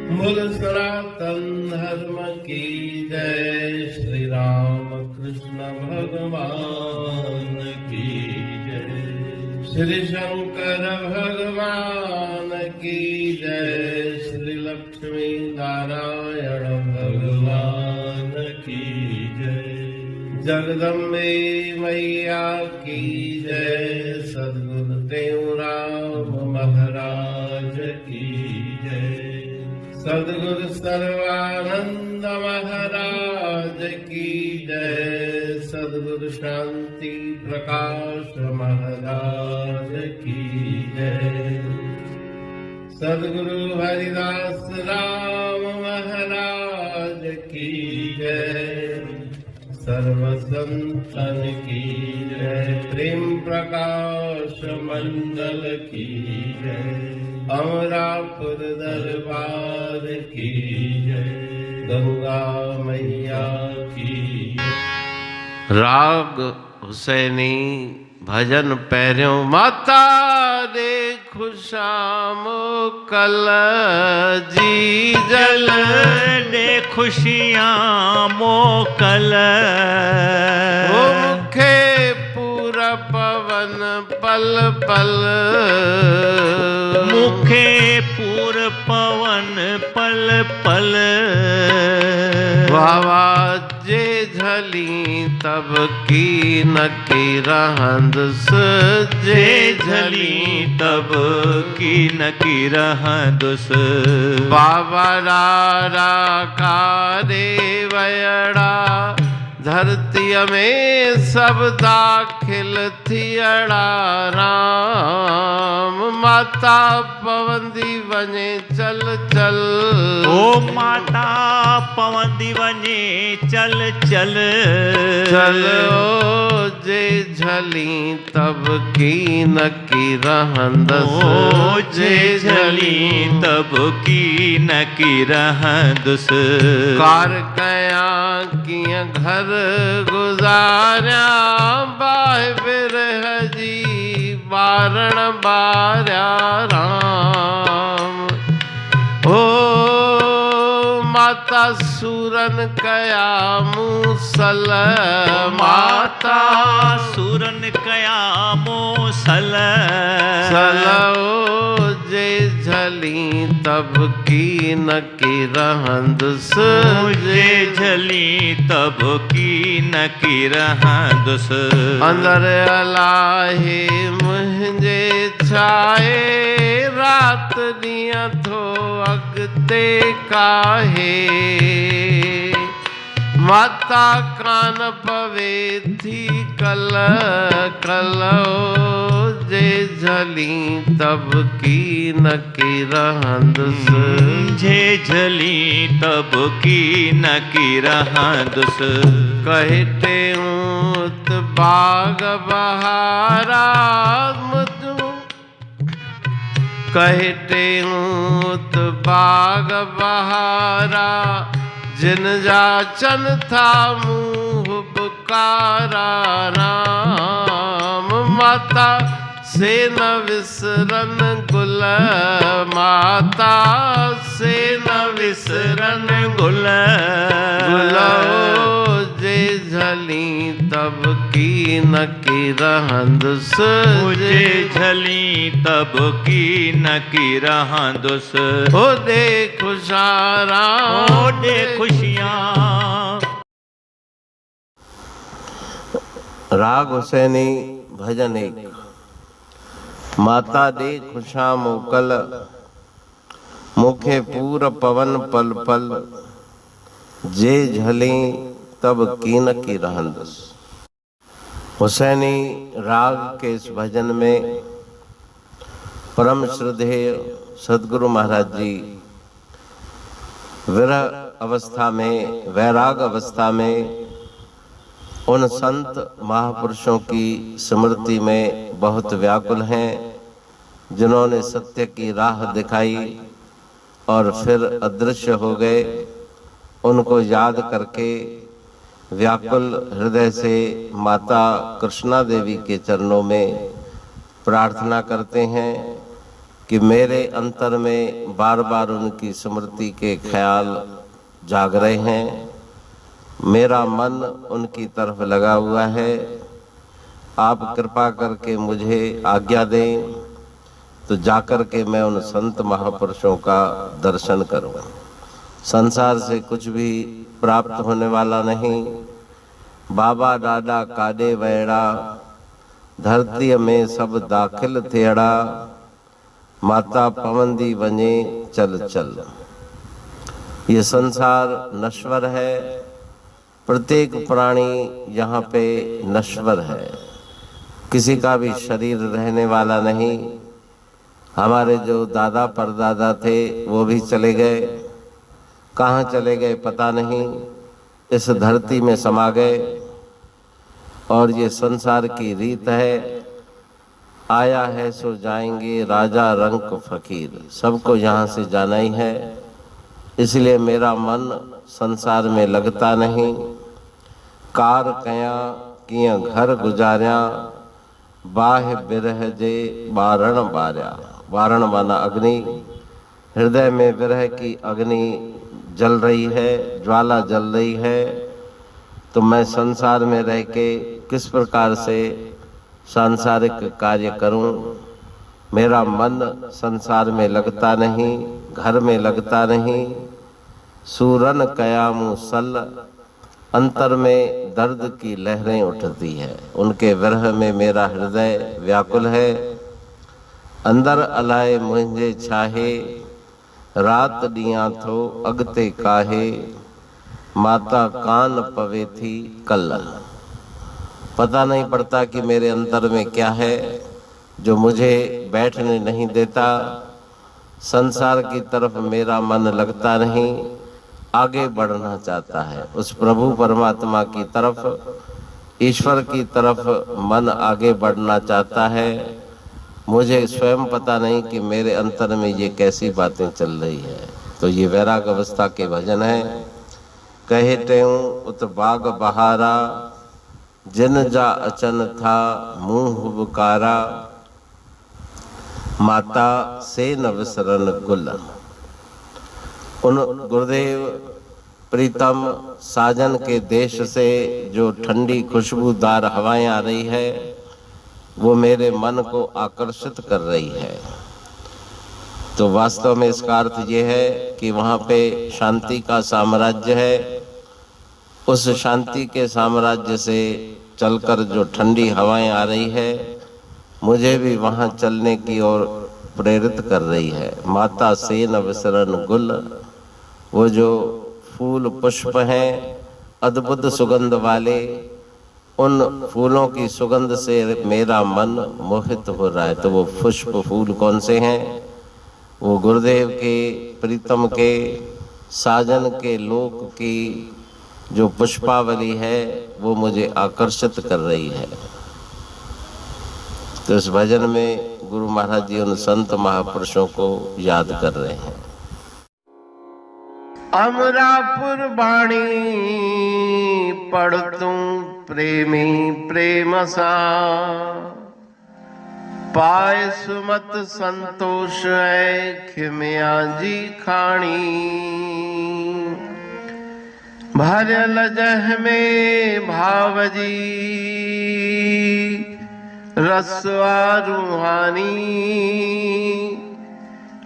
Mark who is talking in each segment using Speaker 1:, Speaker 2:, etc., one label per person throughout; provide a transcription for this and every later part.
Speaker 1: बोल सनातन धर्म की जय। श्री राम कृष्ण भगवान की जय। श्री शंकर भगवान की जय। श्री लक्ष्मी नारायण भगवान की जय। जगदम्बे मैया की जय। सद्गुरुदेव राम महाराज की जय। सद्गुरु सर्वानंद महाराज की जय। सद्गुरु शांति प्रकाश महाराज की जय। सद्गुरु हरिदास राम महाराज की जय। सर्व संतन की जय। प्रेम प्रकाश मंडल की जय। अमरापुर दरबार की जय। गंगा मैया की जय। राग हुसैनी भजन पैरियों। माता देखु शाम कल जी जल
Speaker 2: दे खुशियाँ मोकल।
Speaker 1: मुखे पूरा पवन पल पल।
Speaker 2: मुखे पूर पवन पल पल।
Speaker 1: वावा जे झली तब की न की रहंदस।
Speaker 2: जे झली तब की न की रहंदस।
Speaker 1: बाबा रा कारे वयड़ा। धरती में सब दाखिल थियड़ा राम। माता पवंदी वने चल चल।
Speaker 2: ओ माता पवंदी वने चल चल।
Speaker 1: चलो जे झली तब की न की रहंदस।
Speaker 2: ओ जे झली तब की न की रहंदस।
Speaker 1: कार कया किया घर गुजारिया। बाह बिरह जी बारण बार्या राम। ओ माता सूरन कया मूसल।
Speaker 2: माता सूरन कया मूसल।
Speaker 1: सलो जे झली तब की न की रहंदस।
Speaker 2: जे झली तब की न की रहंदस।
Speaker 1: अंदर अलाहे मुंहिंजे छाए। रात ॾींहं थो अॻिते काहे। माता कान पवे थी कल कल। जे झली तब की न की रहंदस।
Speaker 2: जे झली तब की न की रहंदस।
Speaker 1: कहते ऊत बाग बहारा। कहते ऊत बाग बहारा। जिन जा चन था मुँह बुकारा राम। माता से न विसरन गुल। माता से न विसरन गुल। गुलो जे झली तब की न की रहंदस।
Speaker 2: जे झली तब की न की रहंदस।
Speaker 1: हो दे खुशारा।
Speaker 2: हो दे खुशियाँ।
Speaker 1: राग हुसैनी भजन एक। माता दे खुशा मोकल। मुखे पूर पवन पल पल। जे झली तब कीन की रहंदस। हुसैनी राग के इस भजन में परम श्रद्धेय सद्गुरु महाराज जी विरह अवस्था में, वैराग अवस्था में उन संत महापुरुषों की स्मृति में बहुत व्याकुल हैं, जिन्होंने सत्य की राह दिखाई और फिर अदृश्य हो गए। उनको याद करके व्याकुल हृदय से माता कृष्णा देवी के चरणों में प्रार्थना करते हैं कि मेरे अंतर में बार बार उनकी स्मृति के ख्याल जाग रहे हैं। मेरा मन उनकी तरफ लगा हुआ है। आप कृपा करके मुझे आज्ञा दें तो जाकर के मैं उन संत महापुरुषों का दर्शन करूं। संसार से कुछ भी प्राप्त होने वाला नहीं। बाबा डाडा काडे वैड़ा, धरती में सब दाखिल थियड़ा, माता पवंदी वने चल चल। ये संसार नश्वर है। प्रत्येक प्राणी यहाँ पे नश्वर है। किसी का भी शरीर रहने वाला नहीं। हमारे जो दादा परदादा थे वो भी चले गए। कहाँ चले गए पता नहीं। इस धरती में समा गए। और ये संसार की रीत है, आया है सो जाएंगे, राजा रंक फकीर। सबको यहाँ से जाना ही है। इसलिए मेरा मन संसार में लगता नहीं। कार कया किया घर गुजारिया, बाह बिरह जे बारण बार्या। बारण माना अग्नि। हृदय में विरह की अग्नि जल रही है, ज्वाला जल रही है। तो मैं संसार में रह के किस प्रकार से सांसारिक कार्य करूं। मेरा मन संसार में लगता नहीं, घर में लगता नहीं। सूरन कयामु सल, अंतर में दर्द की लहरें उठती है। उनके विरह में मेरा हृदय व्याकुल है। अंदर अलाए मुझे छाहे, रात दिया थो अगते काहे, माता कान पवे थी कल्लन। पता नहीं पड़ता कि मेरे अंतर में क्या है जो मुझे बैठने नहीं देता। संसार की तरफ मेरा मन लगता नहीं, आगे बढ़ना चाहता है। उस प्रभु परमात्मा की तरफ, ईश्वर की तरफ मन आगे बढ़ना चाहता है। मुझे स्वयं पता नहीं कि मेरे अंतर में ये कैसी बातें चल रही है। तो ये वैराग अवस्था के भजन है। कहे तेऊं उत बाग बहारा, जिन जा अचन था मुंह बुकारा, माता से न विसरन कुल। उन गुरुदेव प्रीतम साजन के देश से जो ठंडी खुशबूदार हवाएं आ रही है वो मेरे मन को आकर्षित कर रही है। तो वास्तव में इसका अर्थ ये है कि वहाँ पे शांति का साम्राज्य है। उस शांति के साम्राज्य से चलकर जो ठंडी हवाएं आ रही है मुझे भी वहाँ चलने की ओर प्रेरित कर रही है। माता से न विसरन गुल, वो जो फूल पुष्प हैं अद्भुत सुगंध वाले, उन फूलों की सुगंध से मेरा मन मोहित हो रहा है। तो वो पुष्प फूल कौन से हैं? वो गुरुदेव के प्रीतम के साजन के लोक की जो पुष्पावली है वो मुझे आकर्षित कर रही है। तो इस भजन में गुरु महाराज जी उन संत महापुरुषों को याद कर रहे हैं। अमरापुर बाणी पढ़तूं प्रेमी प्रेम सा, पाए सुमत संतोष है खिमिया जी खाणी। भरल जह में भावजी रसवा रूहानी,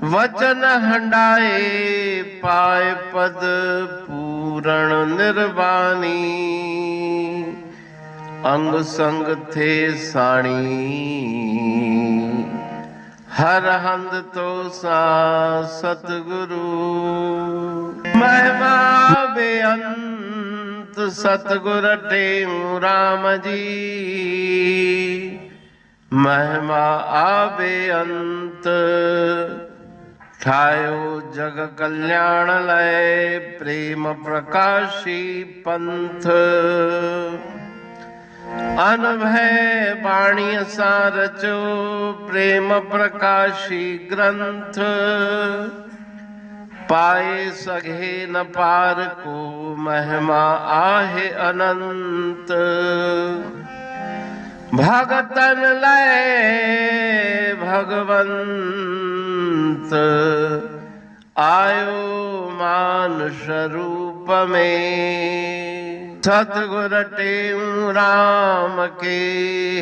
Speaker 1: वचन हंडाए पाए पद पूरण निर्वाणी। अंग संग थे साणी हर हंद तो सा सतगुरु। महिमा बेअंत सतगुर टेऊ राम जी, महिमा आबे अंत ठायो जग कल्याण लय प्रेम प्रकाशी पंथ। अनभय बाणी सारचो प्रेम प्रकाशी ग्रंथ। पाए सघे न पार को महिमा आहे अनंत। भगतन लय भगवंत आयो मानुष रूप में। सतगुर टेऊ राम के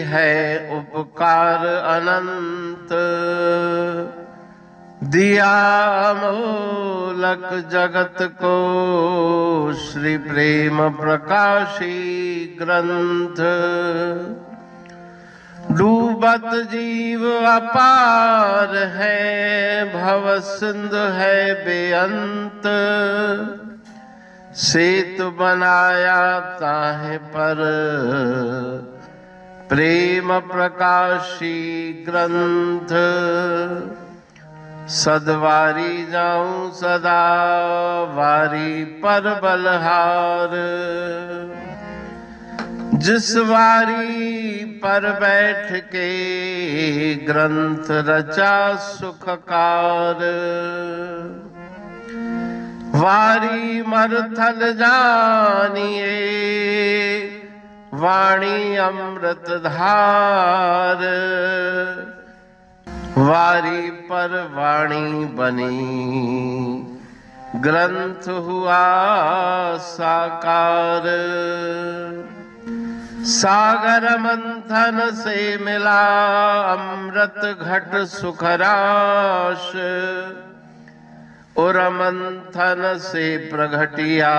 Speaker 1: है उपकार अनंत, दिया मोलक जगत को श्री प्रेम प्रकाशी ग्रंथ। डूबत जीव अपार है, भव सिंधु है बेअंत। सेतु बनाया ताहे पर प्रेम प्रकाशी ग्रंथ। सदवारी जाऊं सदा वारी पर बलहार। जिस वारी पर बैठ के ग्रंथ रचा सुखकार। वारी मरथल जानिए वाणी अमृत धार। वारी पर वाणी बनी ग्रंथ हुआ साकार। सागर मंथन से मिला अमृत घट सुखराश। और मंथन से प्रगटिया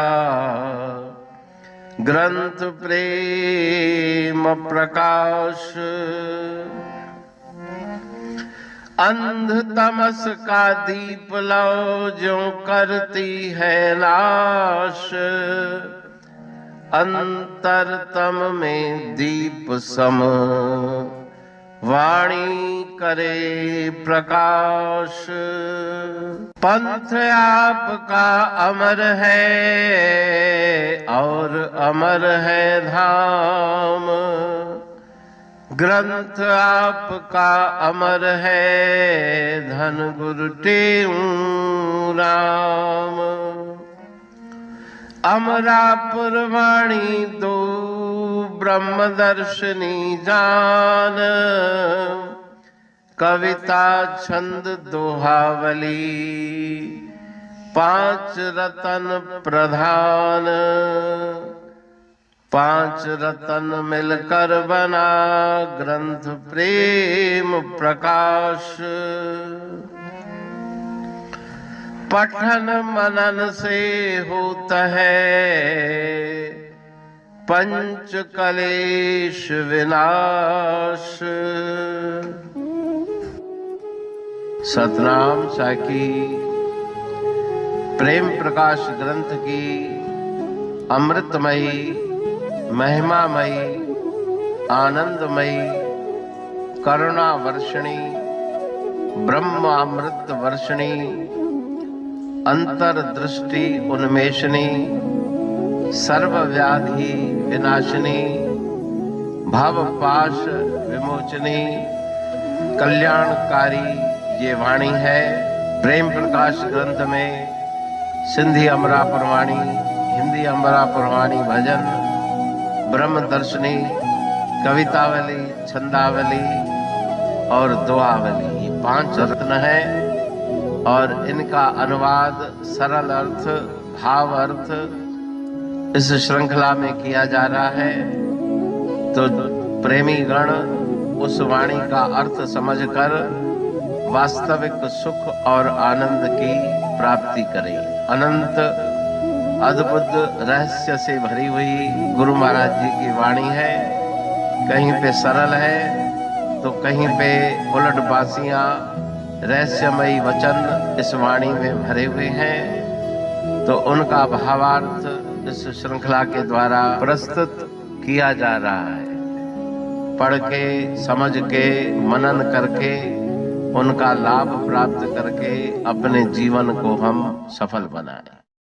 Speaker 1: ग्रंथ प्रेम प्रकाश। अंध तमस का दीप लो जो करती है नाश। अंतरतम में दीप सम वाणी करे प्रकाश। पंथ आपका अमर है और अमर है धाम। ग्रंथ आपका अमर है धन गुरु टेऊ राम। अमरापुर वाणी दो ब्रह्मदर्शनी जान। कविता छंद दोहावली पांच रतन प्रधान। पांच रतन मिलकर बना ग्रंथ प्रेम प्रकाश। पठन मनन से होता है पंच कलेश विनाश। सतनाम साखी प्रेम प्रकाश ग्रंथ की अमृतमयी महिमामयी आनंदमयी करुणा वर्षिणी ब्रह्मामृत वर्षिणी अंतर्दृष्टि उन्मेषणी सर्वव्याधि विनाशिनी भवपाश विमोचनी कल्याणकारी ये वाणी है। प्रेम प्रकाश ग्रंथ में सिंधी अमरापुर वाणी, हिंदी अमरापुर वाणी भजन, ब्रह्म दर्शनी, कवितावली, छंदावली और दुआवली, ये पांच रत्न है। और इनका अनुवाद सरल अर्थ भाव अर्थ इस श्रृंखला में किया जा रहा है। तो प्रेमी गण उस वाणी का अर्थ समझकर वास्तविक सुख और आनंद की प्राप्ति करें। अनंत अद्भुत रहस्य से भरी हुई गुरु महाराज जी की वाणी है। कहीं पे सरल है तो कहीं पे उलट बासियां रहस्यमयी वचन इस वाणी में भरे हुए हैं। तो उनका भावार्थ इस श्रृंखला के द्वारा प्रस्तुत किया जा रहा है। पढ़ के समझ के मनन करके उनका लाभ प्राप्त करके अपने जीवन को हम सफल बनाएं।